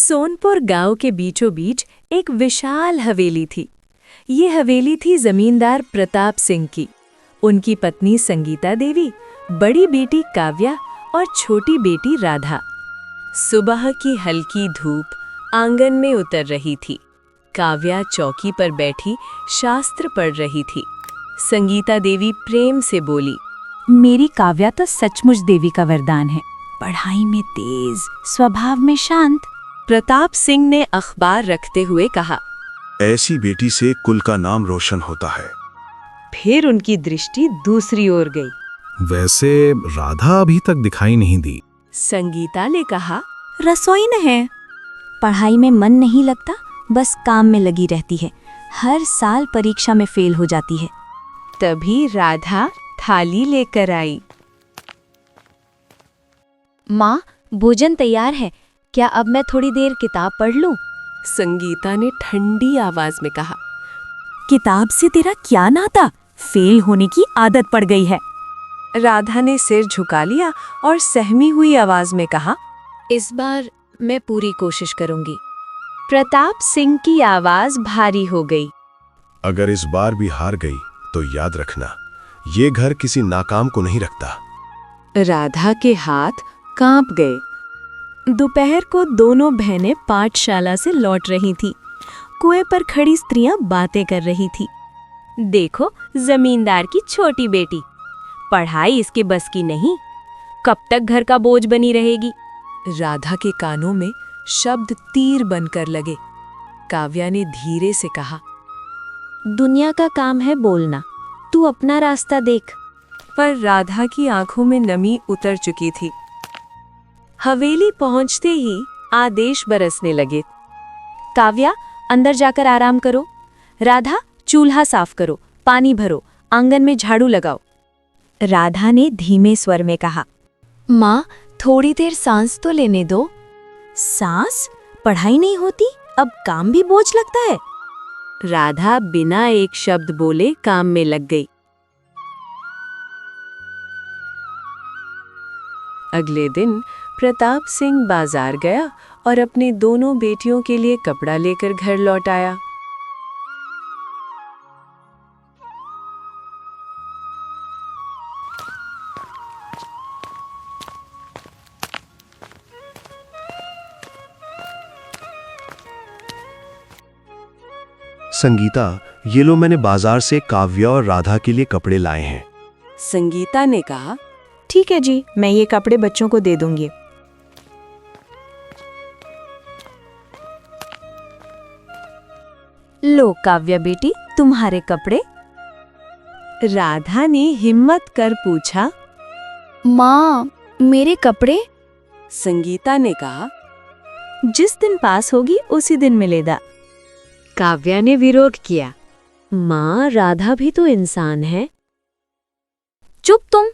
सोनपुर गांव के बीचों बीच एक विशाल हवेली थी। ये हवेली थी जमींदार प्रताप सिंह की। उनकी पत्नी संगीता देवी, बड़ी बेटी काव्या और छोटी बेटी राधा। सुबह की हल्की धूप आंगन में उतर रही थी। काव्या चौकी पर बैठी शास्त्र पढ़ रही थी। संगीता देवी प्रेम से बोली, मेरी काव्या तो सचमुच देवी का वरदान है। पढ़ाई में तेज, स्वभाव में शांत। प्रताप सिंह ने अखबार रखते हुए कहा, ऐसी बेटी से कुल का नाम रोशन होता है। फिर उनकी दृष्टि दूसरी ओर गई। वैसे राधा अभी तक दिखाई नहीं दी। संगीता ने कहा, रसोई न है। पढ़ाई में मन नहीं लगता, बस काम में लगी रहती है। हर साल परीक्षा में फेल हो जाती है। तभी राधा थाली लेकर आई। माँ, भोजन तैयार है। क्या अब मैं थोड़ी देर किताब पढ़ लूं? संगीता ने ठंडी आवाज में कहा। किताब से तेरा क्या नाता? फेल होने की आदत पड़ गई है। राधा ने सिर झुका लिया और सहमी हुई आवाज में कहा, इस बार मैं पूरी कोशिश करूंगी। प्रताप सिंह की आवाज भारी हो गई। अगर इस बार भी हार गई तो याद रखना, ये घर किसी नाकाम को नहीं रखता। राधा के हाथ कांप गए। दोपहर को दोनों बहनें पाठशाला से लौट रही थीं। कुएं पर खड़ी स्त्रियां बातें कर रही थीं। देखो, जमींदार की छोटी बेटी, पढ़ाई इसके बस की नहीं, कब तक घर का बोझ बनी रहेगी। राधा के कानों में शब्द तीर बनकर लगे। काव्या ने धीरे से कहा, दुनिया का काम है बोलना, तू अपना रास्ता देख। पर राधा की आंखों में नमी उतर चुकी थी। हवेली पहुंचते ही आदेश बरसने लगे। काव्या, अंदर जाकर आराम करो। राधा, चूल्हा साफ करो, पानी भरो, आंगन में झाड़ू लगाओ। राधा ने धीमे स्वर में कहा, माँ, थोड़ी देर सांस तो लेने दो। सांस? पढ़ाई नहीं होती, अब काम भी बोझ लगता है। राधा बिना एक शब्द बोले काम में लग गई। अगले दिन प्रताप सिंह बाजार गया और अपनी दोनों बेटियों के लिए कपड़ा लेकर घर लौट आया। संगीता, ये लो, मैंने बाजार से काव्या और राधा के लिए कपड़े लाए हैं। संगीता ने कहा, ठीक है जी, मैं ये कपड़े बच्चों को दे दूंगी। लो काव्या बेटी, तुम्हारे कपड़े। राधा ने हिम्मत कर पूछा, माँ, मेरे कपड़े? संगीता ने कहा, जिस दिन पास होगी उसी दिन मिलेगा। काव्या ने विरोध किया, माँ, राधा भी तो इंसान है। चुप तुम।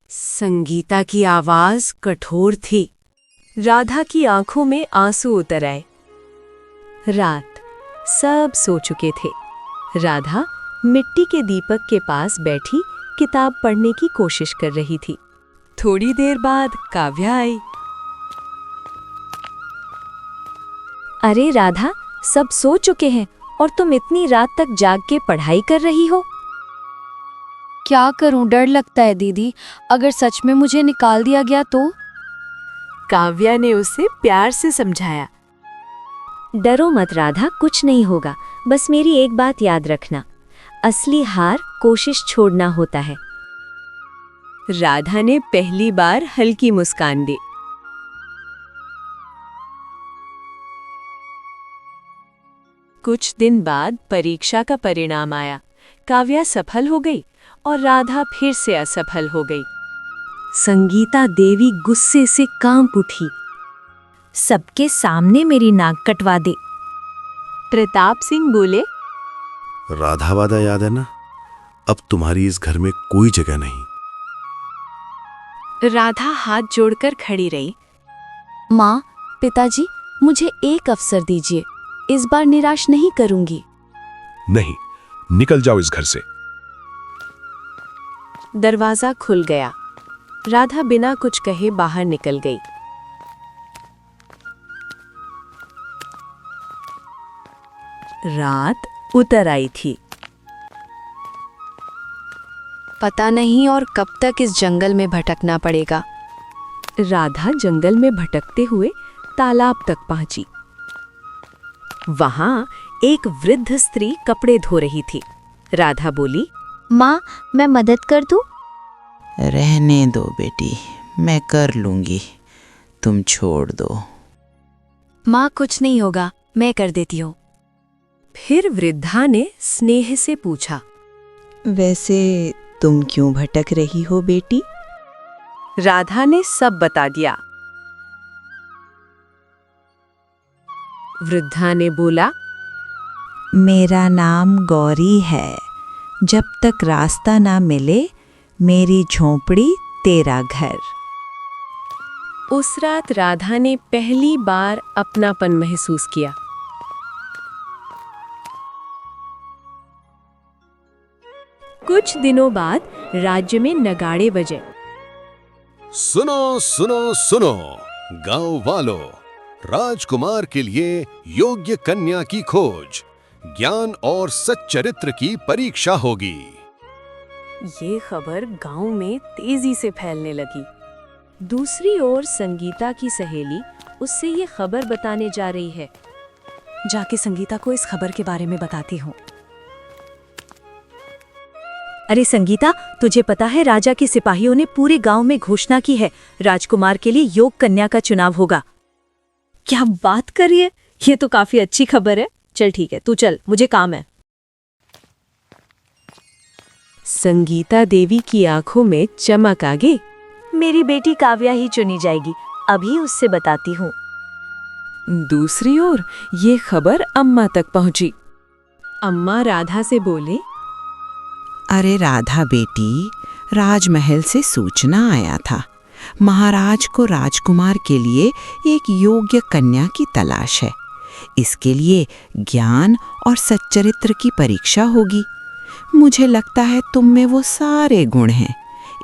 संगीता की आवाज कठोर थी। राधा की आंखों में आंसू उतर आए। रात, सब सो चुके थे। राधा मिट्टी के दीपक के पास बैठी किताब पढ़ने की कोशिश कर रही थी। थोड़ी देर बाद काव्या आई। अरे राधा, सब सो चुके हैं और तुम इतनी रात तक जाग के पढ़ाई कर रही हो। क्या करूं, डर लगता है दीदी, अगर सच में मुझे निकाल दिया गया तो? काव्या ने उसे प्यार से समझाया। डरो मत राधा, कुछ नहीं होगा। बस मेरी एक बात याद रखना, असली हार कोशिश छोड़ना होता है। राधा ने पहली बार हल्की मुस्कान दी। कुछ दिन बाद परीक्षा का परिणाम आया। काव्या सफल हो गई और राधा फिर से असफल हो गई। संगीता देवी गुस्से से कांप उठी। सबके सामने मेरी नाक कटवा दे। प्रताप सिंह बोले, राधा वादा याद है ना? अब तुम्हारी इस घर में कोई जगह नहीं। राधा हाथ जोड़कर खड़ी रही। माँ, पिताजी, मुझे एक अवसर दीजिए, इस बार निराश नहीं करूंगी। नहीं, निकल जाओ इस घर से। दरवाजा खुल गया। राधा बिना कुछ कहे बाहर निकल गई। रात उतर आई थी। पता नहीं और कब तक इस जंगल में भटकना पड़ेगा। राधा जंगल में भटकते हुए तालाब तक पहुंची। वहां एक वृद्ध स्त्री कपड़े धो रही थी। राधा बोली, माँ, मैं मदद कर दूँ? रहने दो बेटी, मैं कर लूंगी, तुम छोड़ दो। माँ, कुछ नहीं होगा, मैं कर देती हूँ। फिर वृद्धा ने स्नेह से पूछा, वैसे तुम क्यों भटक रही हो बेटी? राधा ने सब बता दिया। वृद्धा ने बोला, मेरा नाम गौरी है। जब तक रास्ता ना मिले, मेरी झोंपड़ी तेरा घर। उस रात राधा ने पहली बार अपनापन महसूस किया। कुछ दिनों बाद राज्य में नगाड़े बजे। सुनो सुनो सुनो गांव वालों, राजकुमार के लिए योग्य कन्या की खोज, ज्ञान और सच्चरित्र की परीक्षा होगी। ये खबर गांव में तेजी से फैलने लगी। दूसरी ओर संगीता की सहेली उससे ये खबर बताने जा रही है। जाके संगीता को इस खबर के बारे में बताती हूँ। अरे संगीता, तुझे पता है राजा के सिपाहियों ने पूरे गांव में घोषणा की है, राजकुमार के लिए योग्य कन्या का चुनाव होगा। क्या बात कर रही है? ये तो काफी अच्छी खबर है। चल ठीक है, तू चल, मुझे काम है। संगीता देवी की आंखों में चमक आ गई। मेरी बेटी काव्या ही चुनी जाएगी, अभी उससे बताती हूँ। दूसरी ओर ये खबर अम्मा तक पहुंची। अम्मा राधा से बोले, अरे राधा बेटी, राजमहल से सूचना आया था। महाराज को राजकुमार के लिए एक योग्य कन्या की तलाश है। इसके लिए ज्ञान और सच्चरित्र की परीक्षा होगी। मुझे लगता है तुम में वो सारे गुण हैं,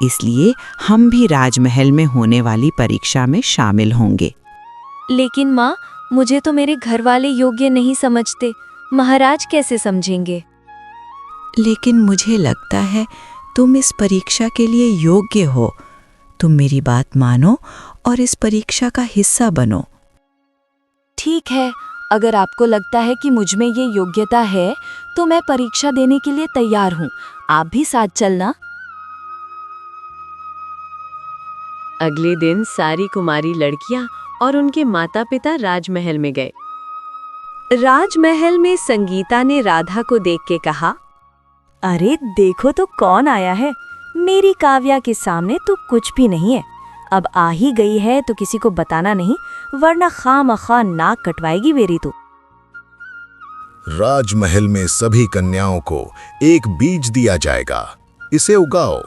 इसलिए हम भी राजमहल में होने वाली परीक्षा में शामिल होंगे। लेकिन माँ, मुझे तो मेरे घर वाले योग्य नहीं समझते, महाराज कैसे समझेंगे? लेकिन मुझे लगता है तुम इस परीक्षा के लिए योग्य हो। तुम मेरी बात मानो और इस परीक्षा का हिस्सा बनो। ठीक है, अगर आपको लगता है कि मुझ में ये योग्यता है तो मैं परीक्षा देने के लिए तैयार हूँ। आप भी साथ चलना। अगले दिन सारी कुमारी लड़कियां और उनके माता-पिता राजमहल में गए। राजमहल में संगीता ने राधा को देख के कहा, अरे देखो तो कौन आया है। मेरी काव्या के सामने तो कुछ भी नहीं है। अब आ ही गई है तो किसी को बताना नहीं, वरना खामखा नाक कटवाएगी मेरी तो। राजमहल में सभी कन्याओं को एक बीज दिया जाएगा। इसे उगाओ।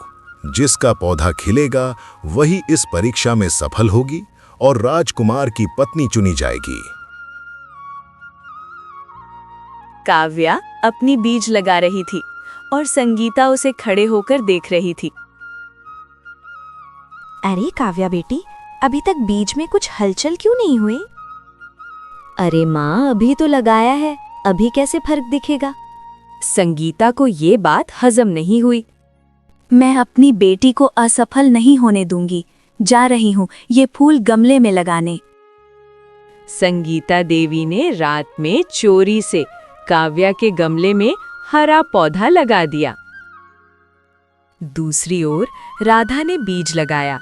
जिसका पौधा खिलेगा वही इस परीक्षा में सफल होगी और राजकुमार की पत्नी चुनी जाएगी। काव्या अपनी बीज लगा रही थी और संगीता उसे खड़े होकर देख रही थी। अरे काव्या बेटी, अभी तक बीज में कुछ हलचल क्यों नहीं हुई? अरे माँ, अभी तो लगाया है, अभी कैसे फर्क दिखेगा? संगीता को ये बात हजम नहीं हुई। मैं अपनी बेटी को असफल नहीं होने दूंगी। जा रही हूँ ये फूल गमले में लगाने। संगीता देवी ने रात में चोरी से काव्या के गमले में हरा पौधा लगा दिया। दूसरी ओर राधा ने बीज लगाया,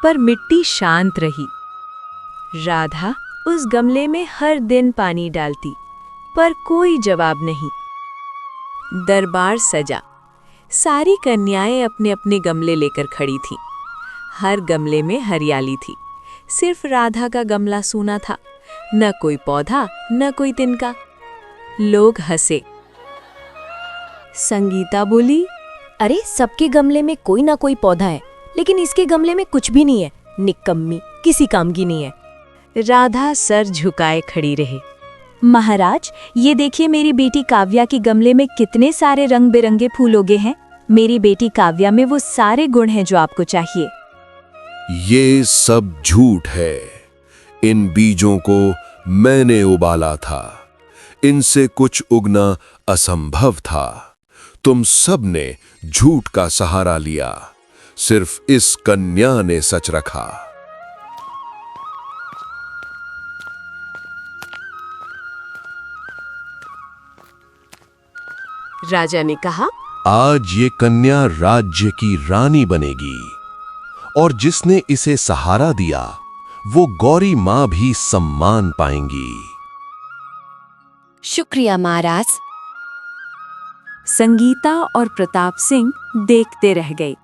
पर मिट्टी शांत रही। राधा उस गमले में हर दिन पानी डालती, पर कोई जवाब नहीं। दरबार सजा। सारी कन्याएं अपने अपने गमले लेकर खड़ी थीं। हर गमले में हरियाली थी। सिर्फ राधा का गमला सूना था। न कोई पौधा, न कोई तिनका। लोग हंसे। संगीता बोली, अरे सबके गमले में कोई ना कोई पौधा है, लेकिन इसके गमले में कुछ भी नहीं है। निकम्मी, किसी काम की नहीं है। राधा सर झुकाए खड़ी रही। महाराज, ये देखिए मेरी बेटी काव्या के गमले में कितने सारे रंग बिरंगे फूल उगे हैं। मेरी बेटी काव्या में वो सारे गुण हैं जो आपको चाहिए। ये सब झूठ है। इन बीजों को मैंने उबाला था। इनसे कुछ उगना असंभव था। तुम सब ने झूठ का सहारा लिया, सिर्फ इस कन्या ने सच रखा। राजा ने कहा, आज ये कन्या राज्य की रानी बनेगी और जिसने इसे सहारा दिया वो गौरी मां भी सम्मान पाएंगी। शुक्रिया महाराज। संगीता और प्रताप सिंह देखते रह गए।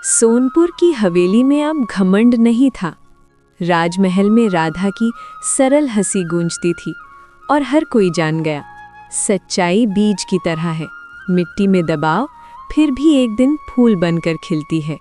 सोनपुर की हवेली में अब घमंड नहीं था। राजमहल में राधा की सरल हंसी गूंजती थी और हर कोई जान गया, सच्चाई बीज की तरह है, मिट्टी में दबाओ फिर भी एक दिन फूल बनकर खिलती है।